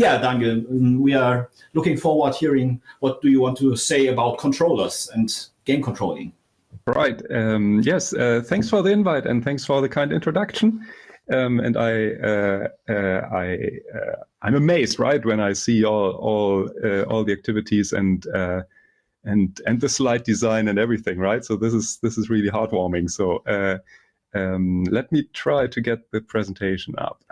Yeah, Daniel, we are looking forward hearing what do you want to say about controllers and game controlling. Right. Yes. Thanks for the invite and thanks for the kind introduction. And I'm amazed, right, when I see all the activities and the slide design and everything, right? So this is really heartwarming. So let me try to get the presentation up.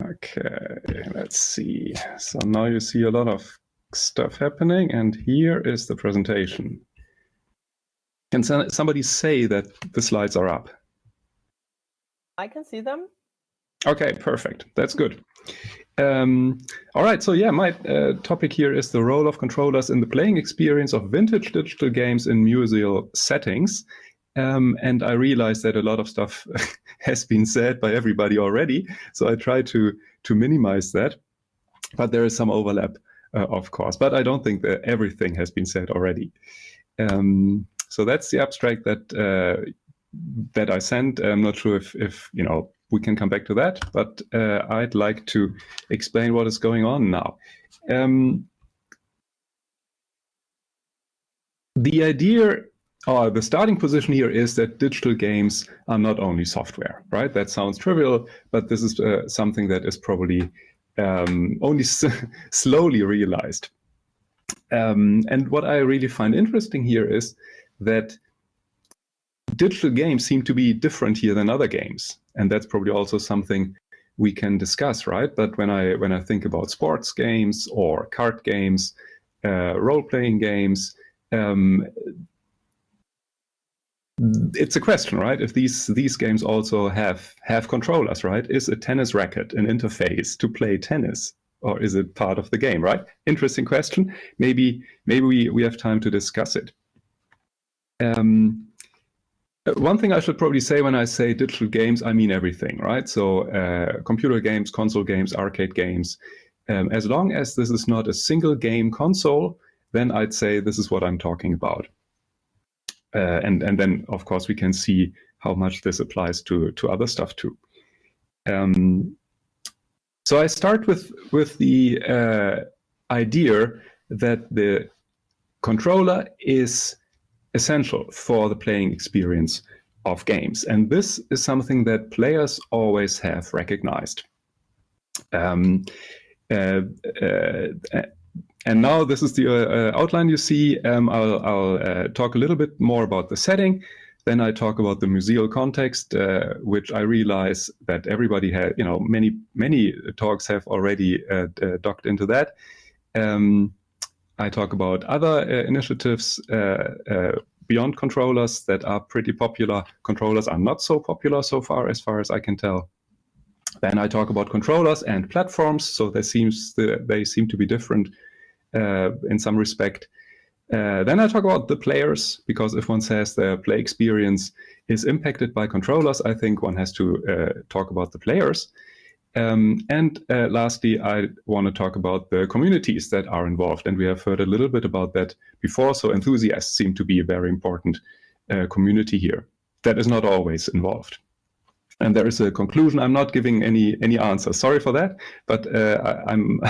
Okay, let's see. So now you see a lot of stuff happening, and here is the presentation. Can somebody say that the slides are up? I can see them. Okay, perfect. That's good. All right, so yeah, my topic here is the role of controllers in the playing experience of vintage digital games in museal settings. And I realized that a lot of stuff has been said by everybody already, so I try to minimize that. But there is some overlap, of course. But I don't think that everything has been said already. So that's the abstract that I sent. I'm not sure if you know, we can come back to that, but I'd like to explain what is going on now. The idea, or the starting position here, is that digital games are not only software, right? That sounds trivial, but this is something that is probably only slowly realized. And what I really find interesting here is that digital games seem to be different here than other games, and that's probably also something we can discuss, right? But when I think about sports games or card games, role-playing games, it's a question, right? If these games also have controllers, right? Is a tennis racket an interface to play tennis, or is it part of the game, right? Interesting question. Maybe we have time to discuss it. One thing I should probably say when I say digital games, I mean everything, right? So computer games, console games, arcade games. As long as this is not a single game console, then I'd say this is what I'm talking about. And then, of course, we can see how much this applies to other stuff too. So I start with the idea that the controller is essential for the playing experience of games. And this is something that players always have recognized. And now this is the outline you see. I'll talk a little bit more about the setting. Then I talk about the museal context, which I realize that everybody had, you know, many talks have already docked into that. I talk about other initiatives beyond controllers that are pretty popular. Controllers are not so popular so far as I can tell. Then I talk about controllers and platforms, so they seem to be different in some respect. Then I talk about the players, because if one says the play experience is impacted by controllers, I think one has to talk about the players. And lastly, I want to talk about the communities that are involved. And we have heard a little bit about that before. So enthusiasts seem to be a very important community here that is not always involved. And there is a conclusion. I'm not giving any answers. Sorry for that, but I'm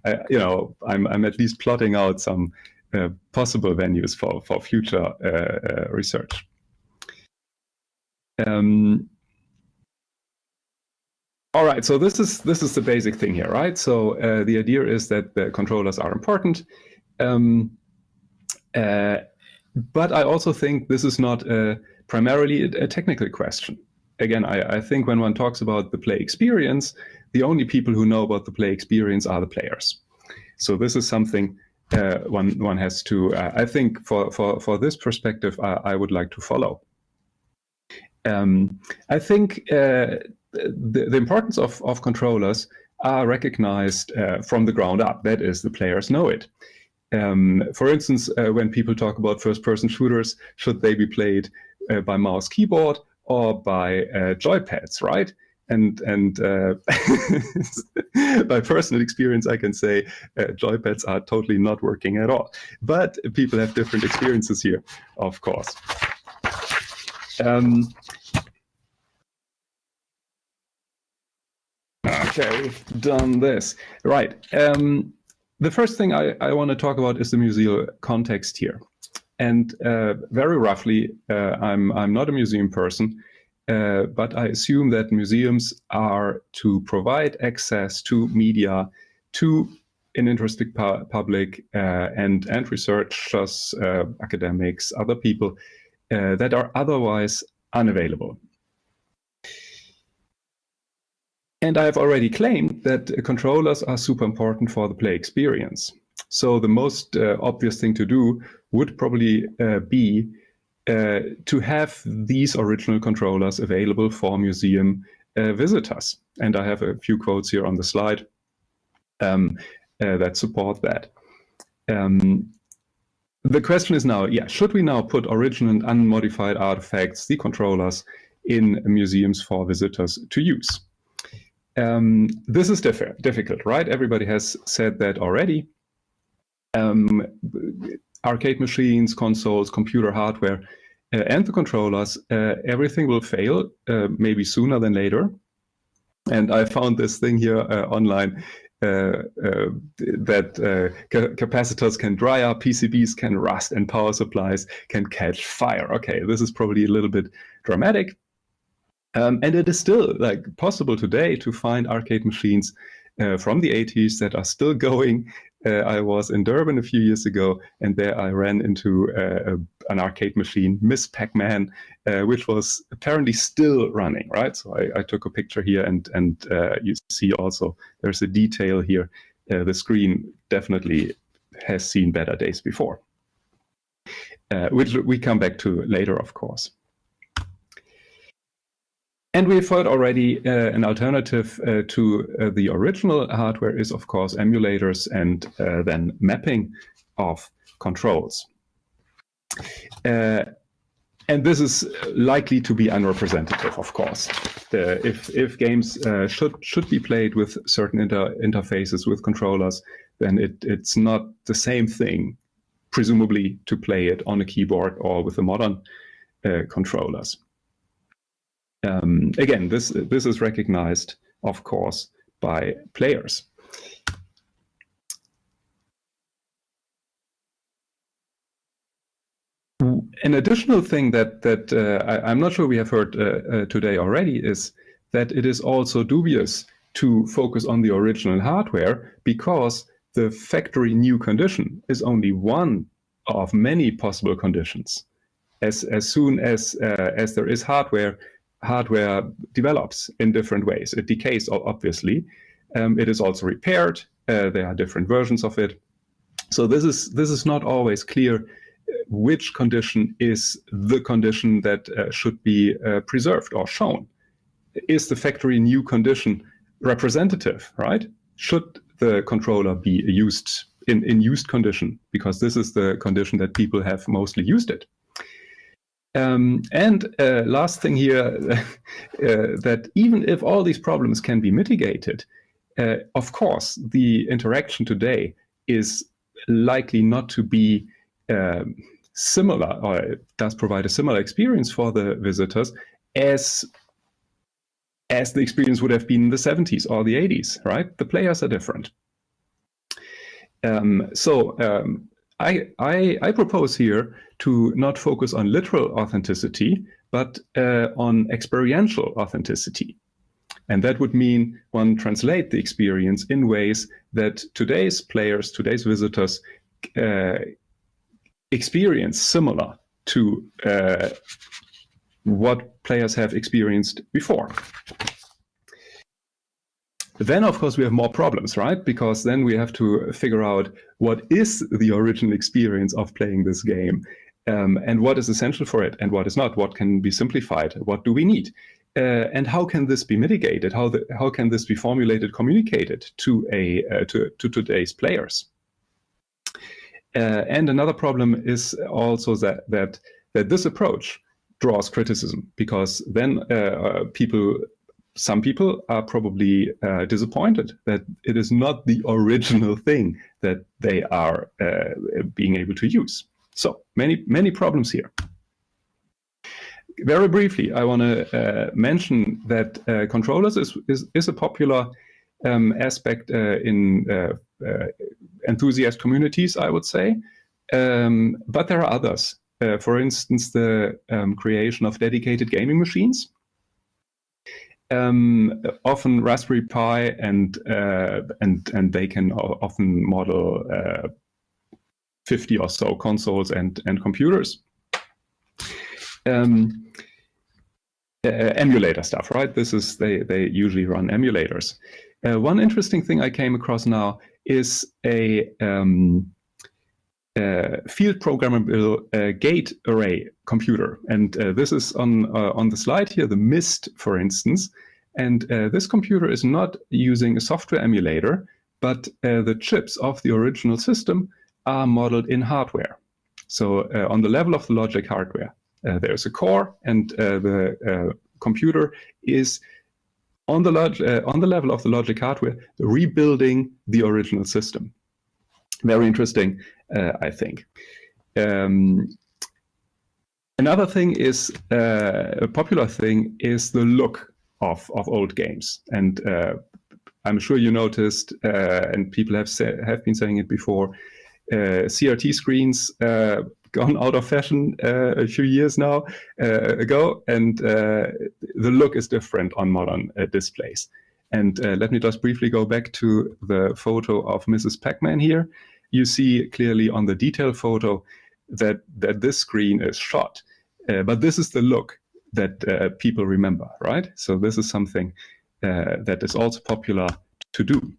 at least plotting out some possible venues for future research. All right, so this is the basic thing here, right? So the idea is that the controllers are important, but I also think this is not primarily a technical question. Again, I think when one talks about the play experience, the only people who know about the play experience are the players. So this is something one has to, I think for this perspective, I would like to follow. I think the importance of controllers are recognized from the ground up. That is, the players know it. For instance, when people talk about first-person shooters, should they be played by mouse keyboard or by joypads, right? And by personal experience, I can say joypads are totally not working at all. But people have different experiences here, of course. Okay, we've done this. Right. The first thing I want to talk about is the museal context here. And very roughly, I'm not a museum person, but I assume that museums are to provide access to media, to an interested public and researchers, academics, other people that are otherwise unavailable. And I've already claimed that controllers are super important for the play experience. So the most obvious thing to do would probably be to have these original controllers available for museum visitors. And I have a few quotes here on the slide that support that. The question is now, should we now put original and unmodified artifacts, the controllers, in museums for visitors to use? This is difficult, right? Everybody has said that already. Arcade machines, consoles, computer hardware, and the controllers, everything will fail, maybe sooner than later. And I found this thing here online that capacitors can dry up, PCBs can rust, and power supplies can catch fire. Okay, this is probably a little bit dramatic. And it is still possible today to find arcade machines from the 80s that are still going. I was in Durban a few years ago, and there I ran into an arcade machine, Miss Pac-Man, which was apparently still running, right? So I took a picture here, and you see also there's a detail here. The screen definitely has seen better days before, which we come back to later, of course. And we've heard already an alternative to the original hardware is, of course, emulators and then mapping of controls. And this is likely to be unrepresentative, of course. If games should be played with certain interfaces with controllers, then it's not the same thing, presumably, to play it on a keyboard or with the modern controllers. Again, this is recognized, of course, by players. An additional thing that I'm not sure we have heard today already is that it is also dubious to focus on the original hardware, because the factory new condition is only one of many possible conditions. As soon as there is hardware develops in different ways. It decays, obviously. It is also repaired. There are different versions of it. So this is not always clear which condition is the condition that should be preserved or shown. Is the factory new condition representative, right? Should the controller be used in used condition? Because this is the condition that people have mostly used it. And last thing here, that even if all these problems can be mitigated, of course, the interaction today is likely not to be similar, or it does provide a similar experience for the visitors as the experience would have been in the 70s or the 80s, right? The players are different. I propose here to not focus on literal authenticity, but on experiential authenticity. And that would mean one translate the experience in ways that today's players, today's visitors experience similar to what players have experienced before. Then, of course, we have more problems, right? Because then we have to figure out what is the original experience of playing this game, and what is essential for it and what is not, what can be simplified, what do we need, and how can this be mitigated, how can this be formulated, communicated to today's players. And another problem is also that this approach draws criticism, because then some people are probably disappointed that it is not the original thing that they are being able to use. So many problems here. Very briefly, I want to mention that controllers is a popular aspect in enthusiast communities, I would say. But there are others. For instance, the creation of dedicated gaming machines. Often Raspberry Pi, and they can often model 50 or so consoles and computers. Emulator stuff, right? This is they usually run emulators. One interesting thing I came across now is a field programmable gate array computer, and this is on the slide here, the MIST, for instance. And this computer is not using a software emulator, but the chips of the original system are modeled in hardware. So on the level of the logic hardware, there's a core, and the computer is on the level of the logic hardware rebuilding the original system. Very interesting, I think. Another thing is, a popular thing is the look of old games. And I'm sure you noticed, and people have been saying it before, CRT screens gone out of fashion a few years now ago, and the look is different on modern displays. And let me just briefly go back to the photo of Mrs. Pac-Man here. You see clearly on the detail photo that this screen is shot, but this is the look that people remember, right? So this is something that is also popular to do.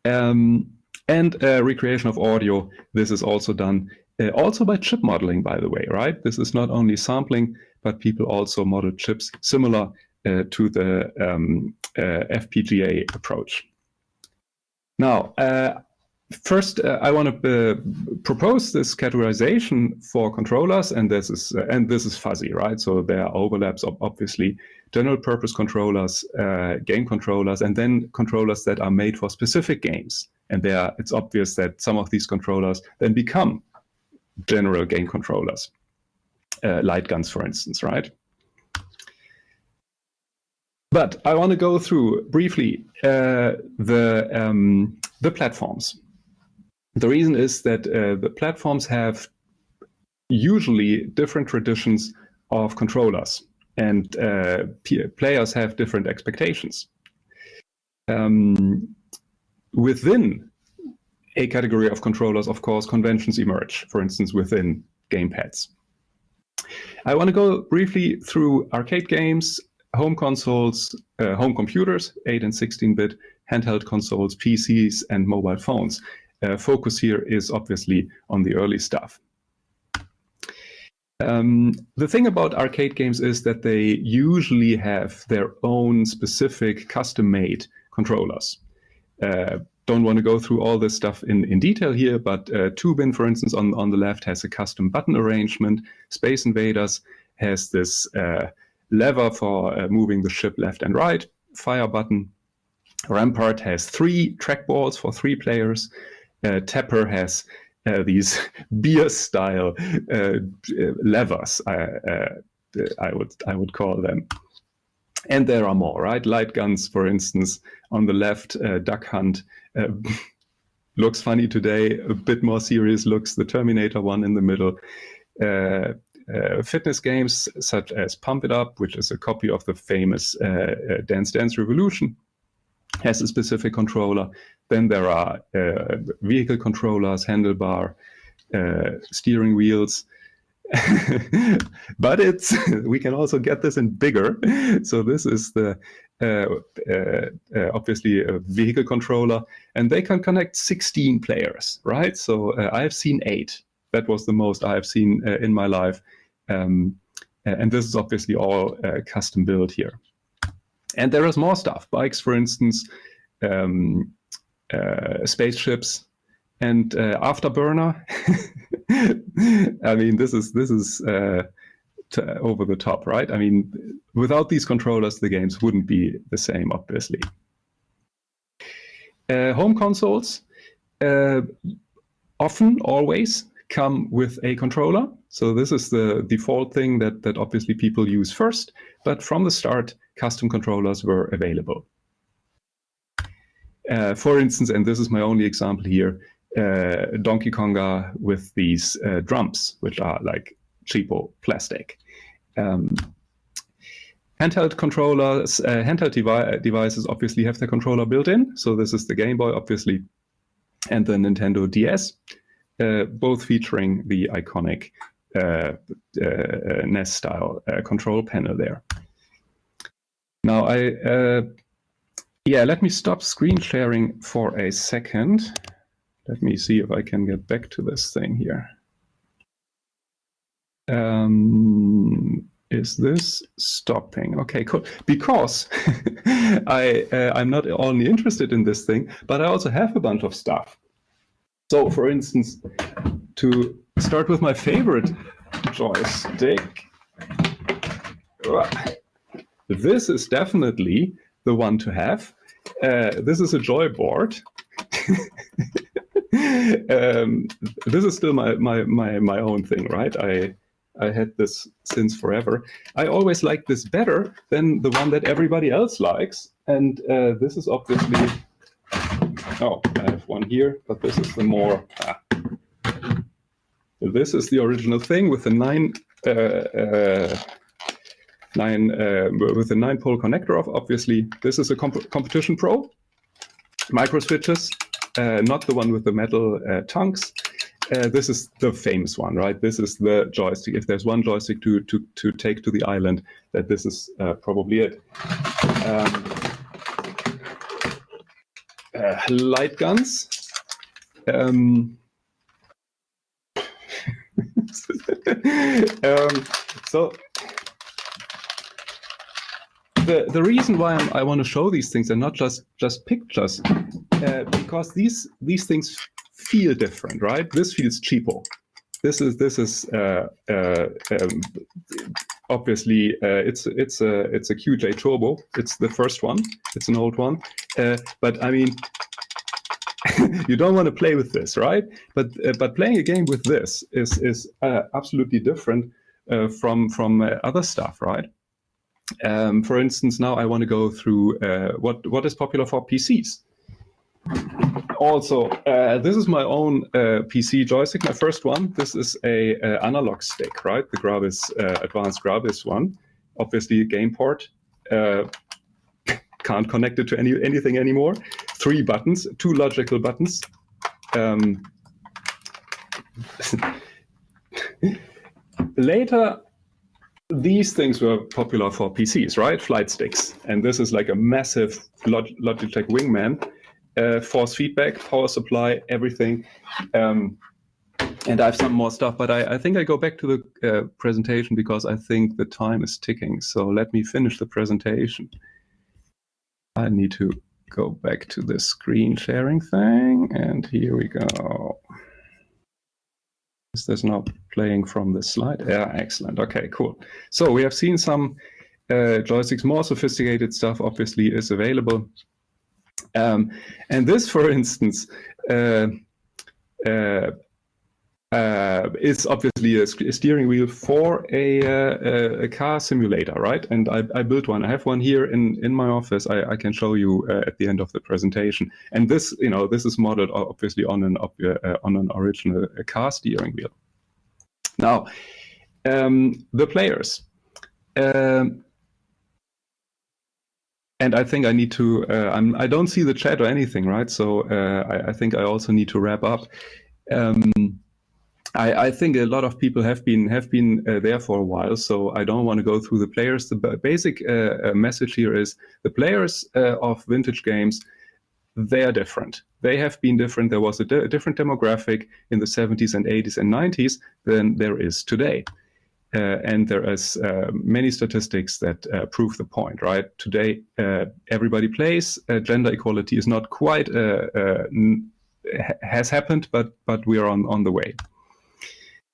And recreation of audio, this is also done also by chip modeling, by the way, right? This is not only sampling, but people also model chips similar to the FPGA approach. Now, first, I want to propose this categorization for controllers, and this is fuzzy, right? So there are overlaps of obviously general purpose controllers, game controllers, and then controllers that are made for specific games. And it's obvious that some of these controllers then become general game controllers, light guns, for instance, right? But I want to go through briefly the platforms. The reason is that the platforms have usually different traditions of controllers, and players have different expectations. Within a category of controllers, of course, conventions emerge, for instance, within gamepads. I want to go briefly through arcade games, home consoles, home computers, 8 and 16-bit, handheld consoles, PCs, and mobile phones. Focus here is obviously on the early stuff. The thing about arcade games is that they usually have their own specific custom-made controllers. Don't want to go through all this stuff in detail here, but Tubin, for instance, on the left has a custom button arrangement. Space Invaders has this lever for moving the ship left and right, fire button. Rampart has 3 trackballs for 3 players. Tapper has these beer-style levers, I would call them. And there are more, right? Light guns, for instance, on the left, Duck Hunt. Looks funny today, a bit more serious looks the Terminator one in the middle. Fitness games such as Pump It Up, which is a copy of the famous Dance Dance Revolution, has a specific controller. Then there are vehicle controllers, handlebar, steering wheels. But we can also get this in bigger. So this is the obviously a vehicle controller, and they can connect 16 players, right? So I've seen 8. That was the most I have seen in my life. And this is obviously all custom built here. And there is more stuff. Bikes, for instance, spaceships, and Afterburner. I mean, this is over the top, right? I mean, without these controllers, the games wouldn't be the same, obviously. Home consoles often, always come with a controller. So this is the default thing that obviously people use first. But from the start, custom controllers were available. For instance, and this is my only example here, Donkey Konga with these drums, which are like cheapo plastic. Handheld controllers, handheld devices obviously have the controller built in. So this is the Game Boy, obviously, and the Nintendo DS, both featuring the iconic NES-style control panel there. Now, let me stop screen sharing for a second. Let me see if I can get back to this thing here. Is this stopping? Okay, cool. Because I'm not only interested in this thing, but I also have a bunch of stuff. So, for instance, to start with my favorite joystick, this is definitely the one to have. This is a joy board. This is still my own thing, right? I had this since forever. I always like this better than the one that everybody else likes. And this is obviously, oh, I have one here, but this is the more, this is the original thing with the nine with the 9-pole connector off. Obviously, this is a Competition Pro. Micro switches, not the one with the metal tongues. This is the famous one, right? This is the joystick. If there's one joystick to take to the island, that this is probably it. Light guns. So the reason why I want to show these things and not just pictures, because these things feel different, right? This feels cheapo. This is obviously it's a QJ Turbo. It's the first one. It's an old one, but I mean, you don't want to play with this, right? But playing a game with this is absolutely different from other stuff, right? For instance, now I want to go through what is popular for PCs. Also, this is my own PC joystick, my first one. This is a analog stick, right? The Gravis advanced Gravis one. Obviously, a game port. Can't connect it to anything anymore. 3 buttons, 2 logical buttons. Later, these things were popular for PCs, right? Flight sticks. And this is like a massive Logitech Wingman. Force feedback, power supply, everything. And I have some more stuff, but I think I go back to the presentation because I think the time is ticking. So let me finish the presentation. I need to go back to the screen sharing thing. And here we go. Is this now playing from the slide? Yeah, excellent. Okay, cool. So we have seen some joysticks. More sophisticated stuff obviously is available. And this, for instance, is obviously a steering wheel for a car simulator, right? And I built one. I have one here in my office. I can show you at the end of the presentation. And this, this is modeled obviously on an original car steering wheel. Now, the players. And I think I need to. I don't see the chat or anything, right? So I think I also need to wrap up. I think a lot of people have been there for a while, so I don't want to go through the players. The basic message here is the players of vintage games, they are different. They have been different. There was a different demographic in the 70s and 80s and 90s than there is today. And there is many statistics that prove the point, right? Today, everybody plays. Gender equality is not quite has happened, but we are on the way.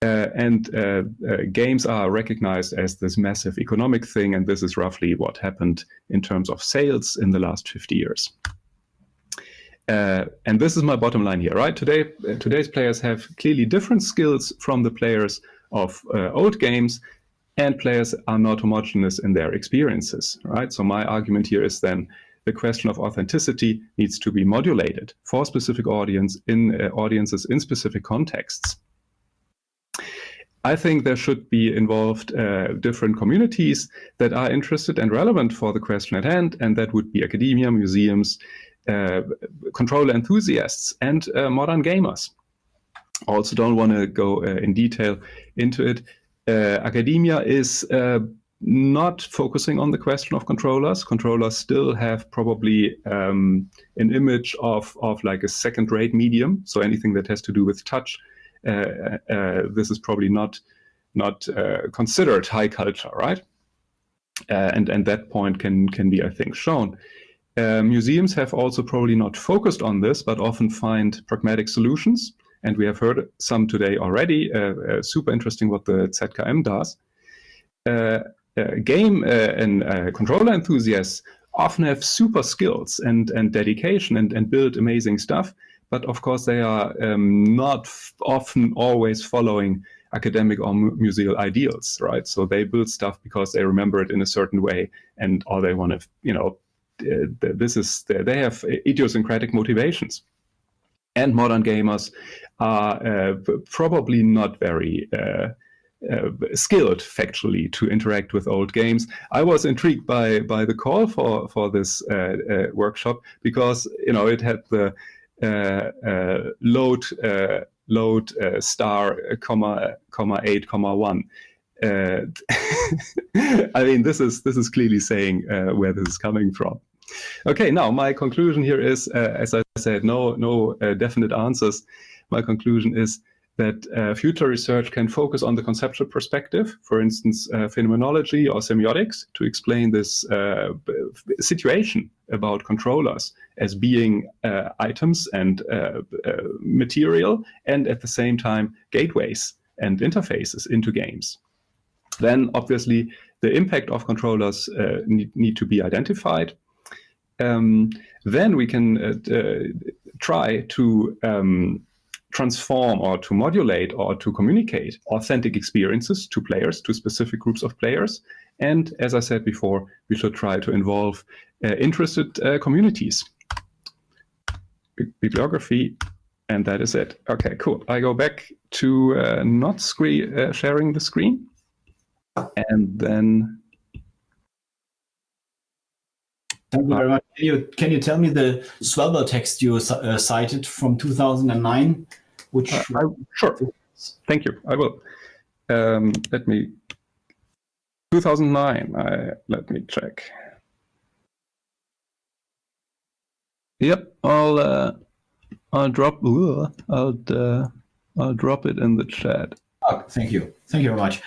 And games are recognized as this massive economic thing, and this is roughly what happened in terms of sales in the last 50 years. And this is my bottom line here, right? Today's players have clearly different skills from the players of old games, and players are not homogeneous in their experiences, right? So my argument here is then the question of authenticity needs to be modulated for specific audiences in specific contexts. I think there should be involved different communities that are interested and relevant for the question at hand, and that would be academia, museums, controller enthusiasts, and modern gamers. Also don't want to go in detail into it. Academia is not focusing on the question of controllers. Controllers still have probably an image of like a second-rate medium, so anything that has to do with touch, this is probably not considered high culture, right? And that point can be, I think, shown. Museums have also probably not focused on this, but often find pragmatic solutions. And we have heard some today already. Super interesting what the ZKM does. Game and controller enthusiasts often have super skills and dedication and build amazing stuff. But of course, they are not often always following academic or museal ideals, right? So they build stuff because they remember it in a certain way, and all they want to, they have idiosyncratic motivations. And modern gamers are probably not very skilled factually to interact with old games. I was intrigued by the call for this workshop because it had the load star comma 8,1. I mean, this is clearly saying where this is coming from. Okay, now my conclusion here is, as I said, no definite answers. My conclusion is that future research can focus on the conceptual perspective, for instance, phenomenology or semiotics, to explain this situation about controllers as being items and material, and at the same time gateways and interfaces into games. Then, obviously, the impact of controllers need to be identified. Then we can try to transform or to modulate or to communicate authentic experiences to players, to specific groups of players. And as I said before, we should try to involve interested communities. Bibliography, and that is it. Okay, cool. I go back to not sharing the screen. And then... Thank you very much. Can you tell me the Swelber text you cited from 2009? Which sure. Thank you. I will. Let me. 2009. Let me check. Yep. I'll drop. I'll drop it in the chat. Oh, thank you. Thank you very much.